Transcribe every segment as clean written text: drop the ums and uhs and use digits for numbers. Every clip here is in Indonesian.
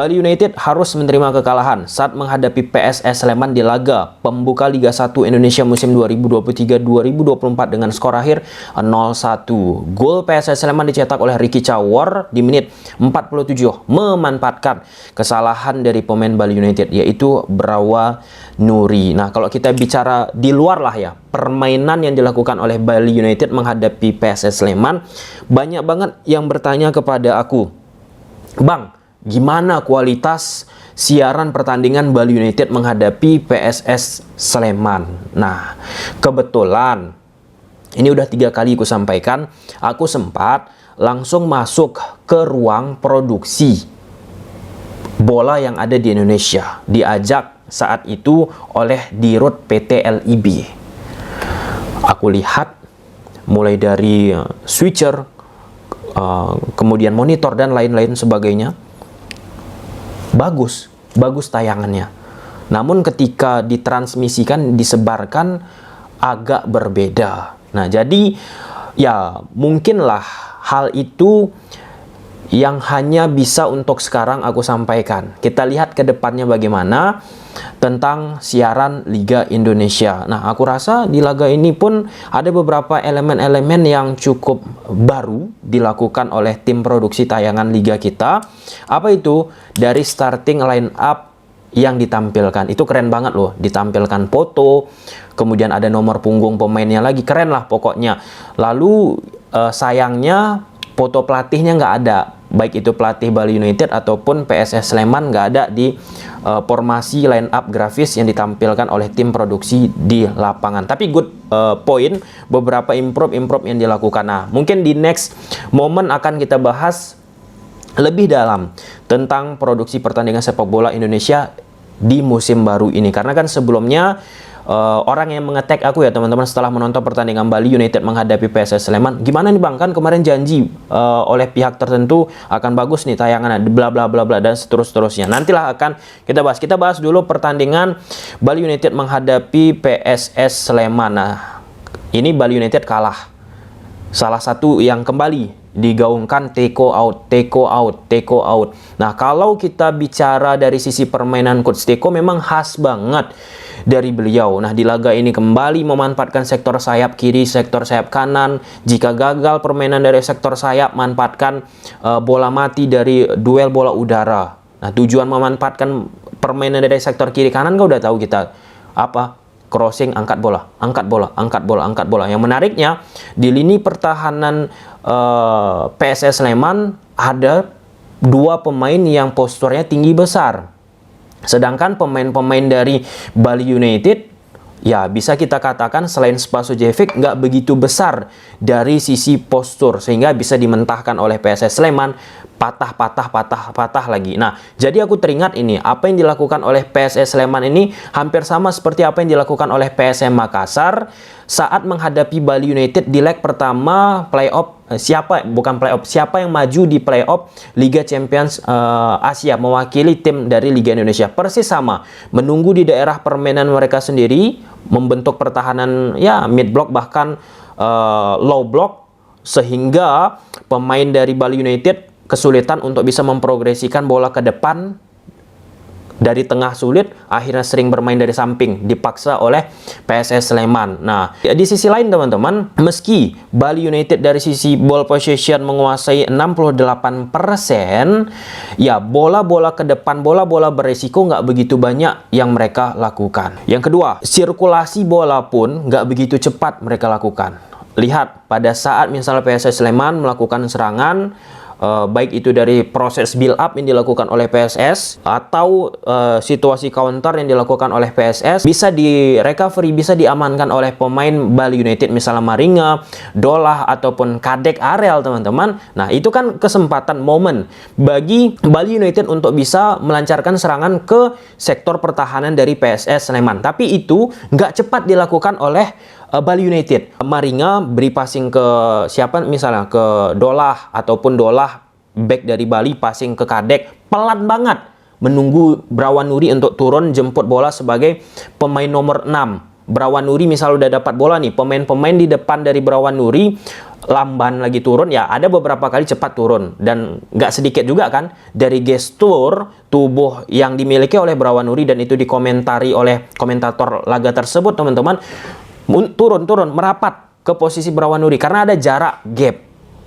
Bali United harus menerima kekalahan saat menghadapi PSS Sleman di laga pembuka Liga 1 Indonesia musim 2023-2024 dengan skor akhir 0-1. Gol PSS Sleman dicetak oleh Ricky Cawor di menit 47, memanfaatkan kesalahan dari pemain Bali United yaitu Brawa Nuri. Nah, kalau kita bicara di luar lah ya, permainan yang dilakukan oleh Bali United menghadapi PSS Sleman, banyak banget yang bertanya kepada aku, "Bang, gimana kualitas siaran pertandingan Bali United menghadapi PSS Sleman?" Nah, kebetulan ini udah 3 kali aku sampaikan, aku sempat langsung masuk ke ruang produksi bola yang ada di Indonesia, diajak saat itu oleh Dirut PT LIB. Aku lihat mulai dari switcher, kemudian monitor dan lain-lain sebagainya. Bagus tayangannya. Namun ketika ditransmisikan, disebarkan agak berbeda. Nah, jadi ya mungkinlah hal itu yang hanya bisa untuk sekarang aku sampaikan. Kita lihat ke depannya bagaimana tentang siaran Liga Indonesia. Nah, aku rasa di laga ini pun ada beberapa elemen-elemen yang cukup baru dilakukan oleh tim produksi tayangan Liga kita. Apa itu? Dari starting line up yang ditampilkan. Itu keren banget loh. Ditampilkan foto, kemudian ada nomor punggung pemainnya lagi. Keren lah pokoknya. Lalu sayangnya foto pelatihnya nggak ada. Baik itu pelatih Bali United ataupun PSS Sleman nggak ada di formasi line up grafis yang ditampilkan oleh tim produksi di lapangan. Tapi good point, beberapa improve yang dilakukan. Nah, mungkin di next moment akan kita bahas lebih dalam tentang produksi pertandingan sepak bola Indonesia di musim baru ini. Karena kan sebelumnya orang yang mengetek aku ya teman-teman setelah menonton pertandingan Bali United menghadapi PSS Sleman, gimana nih Bang, kan kemarin janji oleh pihak tertentu akan bagus nih tayangan bla bla bla bla dan seterusnya. Nantilah akan kita bahas. Kita bahas dulu pertandingan Bali United menghadapi PSS Sleman. Nah, ini Bali United kalah. Salah satu yang kembali digaungkan take out. Nah, kalau kita bicara dari sisi permainan Coach Teko memang khas banget dari beliau. Nah, di laga ini kembali memanfaatkan sektor sayap kiri, sektor sayap kanan. Jika gagal permainan dari sektor sayap, manfaatkan bola mati dari duel bola udara. Nah, tujuan memanfaatkan permainan dari sektor kiri kanan kau udah tahu kita apa? Crossing, angkat bola. Yang menariknya di lini pertahanan PSS Sleman ada 2 pemain yang posturnya tinggi besar. Sedangkan pemain-pemain dari Bali United ya bisa kita katakan selain Spasojevic nggak begitu besar dari sisi postur sehingga bisa dimentahkan oleh PSS Sleman patah lagi. Nah, jadi aku teringat ini apa yang dilakukan oleh PSS Sleman ini hampir sama seperti apa yang dilakukan oleh PSM Makassar saat menghadapi Bali United di leg pertama playoff. Siapa yang maju di playoff Liga Champions Asia mewakili tim dari Liga Indonesia. Persis sama, menunggu di daerah permainan mereka sendiri, membentuk pertahanan ya mid block bahkan low block sehingga pemain dari Bali United kesulitan untuk bisa memprogresikan bola ke depan. Dari tengah sulit, akhirnya sering bermain dari samping, dipaksa oleh PSS Sleman. Nah, di sisi lain teman-teman, meski Bali United dari sisi ball possession menguasai 68%, ya bola-bola ke depan, bola-bola beresiko nggak begitu banyak yang mereka lakukan. Yang kedua, sirkulasi bola pun nggak begitu cepat mereka lakukan. Lihat, pada saat misalnya PSS Sleman melakukan serangan, baik itu dari proses build up yang dilakukan oleh PSS atau situasi counter yang dilakukan oleh PSS, bisa di recovery, bisa diamankan oleh pemain Bali United misalnya Maringa, Dolah ataupun Kadek Arel teman-teman. Nah, itu kan kesempatan momen bagi Bali United untuk bisa melancarkan serangan ke sektor pertahanan dari PSS Sleman. Tapi itu nggak cepat dilakukan oleh Bali United. Maringa beri passing ke siapa misalnya ke Dolah ataupun Dolah back dari Bali passing ke Kadek, pelan banget menunggu Brawa Nuri untuk turun jemput bola sebagai pemain nomor 6. Brawa Nuri misal udah dapat bola nih, pemain-pemain di depan dari Brawa Nuri lamban lagi turun, ya ada beberapa kali cepat turun, dan nggak sedikit juga kan dari gestur tubuh yang dimiliki oleh Brawanuri, dan itu dikomentari oleh komentator laga tersebut teman-teman. Turun merapat ke posisi Brawanuri karena ada jarak gap,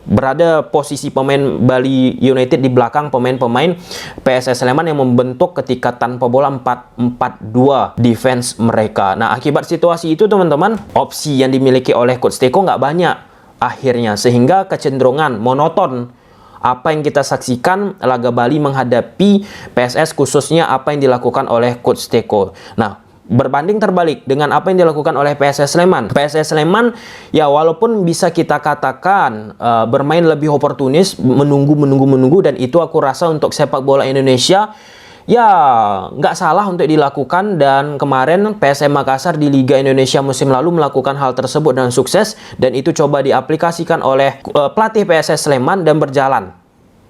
berada posisi pemain Bali United di belakang pemain-pemain PSS Sleman yang membentuk ketika tanpa bola 4-4-2 defense mereka. Nah, akibat situasi itu teman-teman, opsi yang dimiliki oleh Coach Teko nggak banyak akhirnya, sehingga kecenderungan monoton apa yang kita saksikan laga Bali menghadapi PSS, khususnya apa yang dilakukan oleh Coach Teko. Nah, berbanding terbalik dengan apa yang dilakukan oleh PSS Sleman. PSS Sleman ya walaupun bisa kita katakan bermain lebih oportunis, menunggu, dan itu aku rasa untuk sepak bola Indonesia ya nggak salah untuk dilakukan, dan kemarin PSM Makassar di Liga Indonesia musim lalu melakukan hal tersebut dengan sukses, dan itu coba diaplikasikan oleh pelatih PSS Sleman dan berjalan.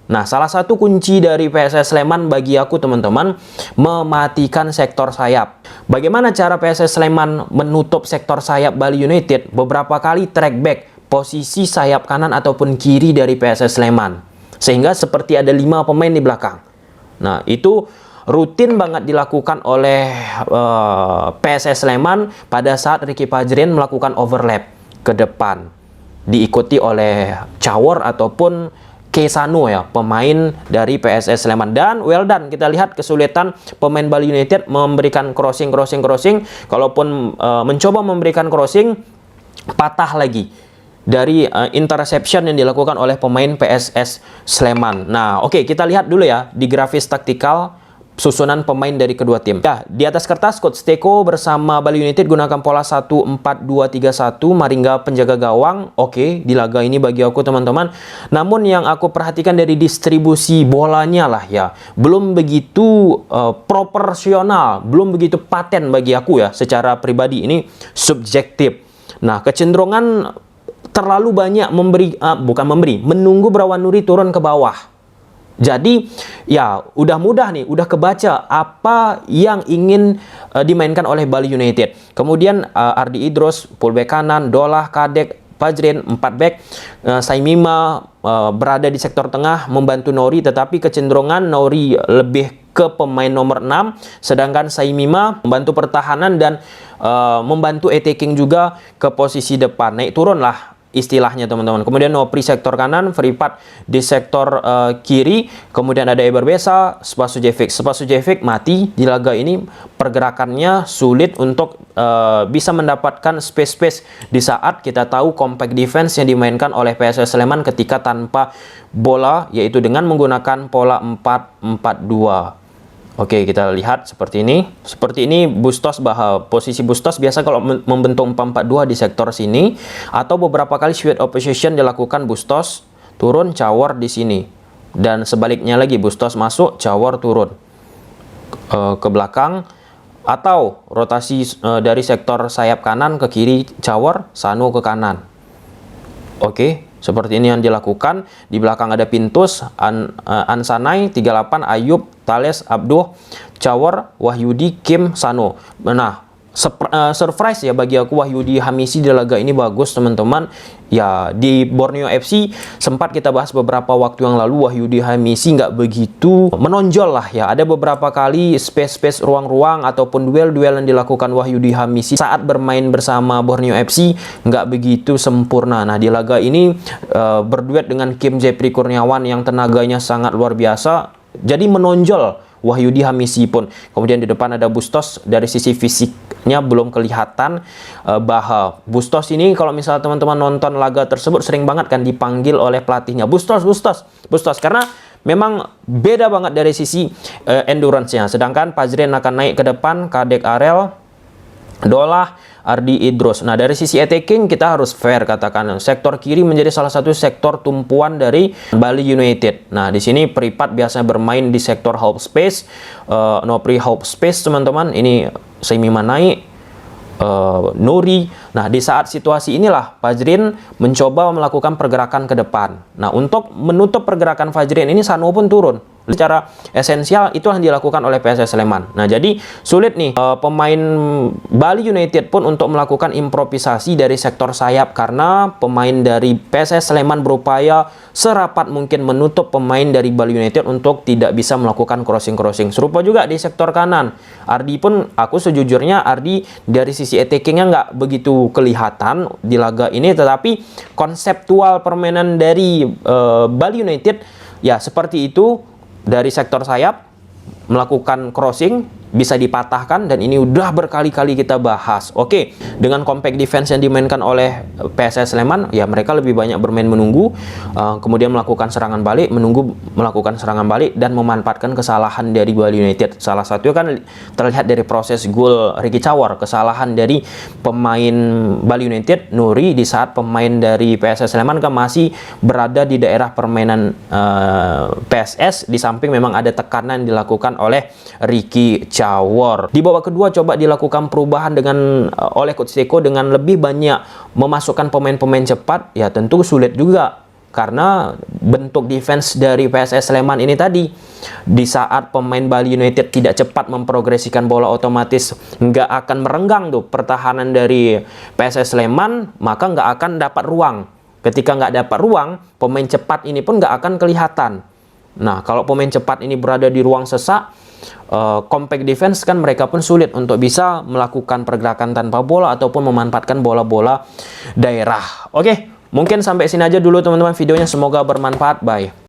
Nah, salah satu kunci dari PSS Sleman bagi aku teman-teman, mematikan sektor sayap. Bagaimana cara PSS Sleman menutup sektor sayap Bali United? Beberapa kali track back posisi sayap kanan ataupun kiri dari PSS Sleman, sehingga seperti ada 5 pemain di belakang. Nah, itu rutin banget dilakukan oleh PSS Sleman pada saat Ricky Pajrin melakukan overlap ke depan, diikuti oleh Cawor ataupun Kesano ya, pemain dari PSS Sleman. Dan well done, kita lihat kesulitan pemain Bali United memberikan crossing. Kalaupun mencoba memberikan crossing, patah lagi dari interception yang dilakukan oleh pemain PSS Sleman. Nah, oke, kita lihat dulu ya di grafis taktikal susunan pemain dari kedua tim. Ya, di atas kertas Coach Teko bersama Bali United gunakan pola 1-4-2-3-1, Maringga penjaga gawang. Oke, di laga ini bagi aku teman-teman. Namun yang aku perhatikan dari distribusi bolanya lah ya, belum begitu proporsional, belum begitu paten bagi aku ya, secara pribadi ini subjektif. Nah, kecenderungan terlalu banyak menunggu Brawanuri turun ke bawah. Jadi ya udah mudah nih, udah kebaca apa yang ingin dimainkan oleh Bali United. Kemudian Ardi Idros fullback kanan, Dolah, Kadek, Pajrin 4 back, Saimima berada di sektor tengah membantu Nori, tetapi kecenderungan Nori lebih ke pemain nomor 6, sedangkan Saimima membantu pertahanan dan membantu attacking juga ke posisi depan. Naik turun lah istilahnya teman-teman. Kemudian Nopri sektor kanan, Fripat di sektor kiri, kemudian ada Eberbesa, Spasujevic mati di laga ini, pergerakannya sulit untuk bisa mendapatkan space di saat kita tahu compact defense yang dimainkan oleh PSS Sleman ketika tanpa bola, yaitu dengan menggunakan pola 4-4-2. Oke, kita lihat seperti ini. Seperti ini Bustos, posisi Bustos biasa kalau membentuk 4-4-2 di sektor sini, atau beberapa kali switch of position dilakukan Bustos turun, Cawor di sini. Dan sebaliknya lagi, Bustos masuk, Cawor turun ke belakang, atau rotasi dari sektor sayap kanan ke kiri Cawor, Sano ke kanan. Oke, seperti ini yang dilakukan. Di belakang ada Pintus, Ansanai, 38, Ayub, Thales, Abduh, Cawor, Wahyudi, Kim, Sano. Nah, surprise ya bagi aku, Wahyudi Hamisi di laga ini bagus teman-teman. Ya, di Borneo FC sempat kita bahas beberapa waktu yang lalu, Wahyudi Hamisi nggak begitu menonjol lah ya. Ada beberapa kali space ruang-ruang ataupun duel-duel yang dilakukan Wahyudi Hamisi saat bermain bersama Borneo FC nggak begitu sempurna. Nah, di laga ini berduet dengan Kim Jepri Kurniawan yang tenaganya sangat luar biasa, jadi menonjol Wahyudi Hamisi pun. Kemudian di depan ada Bustos, dari sisi fisiknya belum kelihatan. Bustos ini kalau misalnya teman-teman nonton laga tersebut sering banget kan dipanggil oleh pelatihnya Bustos, karena memang beda banget dari sisi endurance-nya. Sedangkan Pajrin akan naik ke depan, Kadek Arel, Dolah, Ardi Idros. Nah, dari sisi attacking kita harus fair katakan. Sektor kiri menjadi salah satu sektor tumpuan dari Bali United. Nah, di sini Pripat biasanya bermain di sektor half space, Nopri half space teman-teman. Ini Saimima naik, Nuri. Nah, di saat situasi inilah Pajrin mencoba melakukan pergerakan ke depan. Nah, untuk menutup pergerakan Pajrin ini Sano pun turun. Secara esensial itu yang dilakukan oleh PSS Sleman. Nah, jadi sulit nih pemain Bali United pun untuk melakukan improvisasi dari sektor sayap karena pemain dari PSS Sleman berupaya serapat mungkin menutup pemain dari Bali United untuk tidak bisa melakukan crossing-crossing. Serupa juga di sektor kanan. Ardi pun, aku sejujurnya Ardi dari sisi attacking-nya nggak begitu kelihatan di laga ini, tetapi konseptual permainan dari Bali United ya seperti itu. Dari sektor sayap melakukan crossing bisa dipatahkan, dan ini udah berkali-kali kita bahas. Oke, dengan compact defense yang dimainkan oleh PSS Sleman, ya mereka lebih banyak bermain menunggu, kemudian melakukan serangan balik, menunggu melakukan serangan balik, dan memanfaatkan kesalahan dari Bali United. Salah satunya kan terlihat dari proses gol Ricky Cawar, kesalahan dari pemain Bali United, Nuri, di saat pemain dari PSS Sleman kan masih berada di daerah permainan PSS, di samping memang ada tekanan dilakukan oleh Ricky Cawar. Di babak kedua coba dilakukan perubahan dengan oleh Coach Seko dengan lebih banyak memasukkan pemain-pemain cepat. Ya tentu sulit juga karena bentuk defense dari PSS Sleman ini tadi, di saat pemain Bali United tidak cepat memprogresikan bola, otomatis nggak akan merenggang tuh pertahanan dari PSS Sleman, maka nggak akan dapat ruang. Ketika nggak dapat ruang, pemain cepat ini pun nggak akan kelihatan. Nah, kalau pemain cepat ini berada di ruang sesak, compact defense kan mereka pun sulit untuk bisa melakukan pergerakan tanpa bola ataupun memanfaatkan bola-bola daerah. Oke, mungkin sampai sini aja dulu teman-teman videonya, semoga bermanfaat. Bye.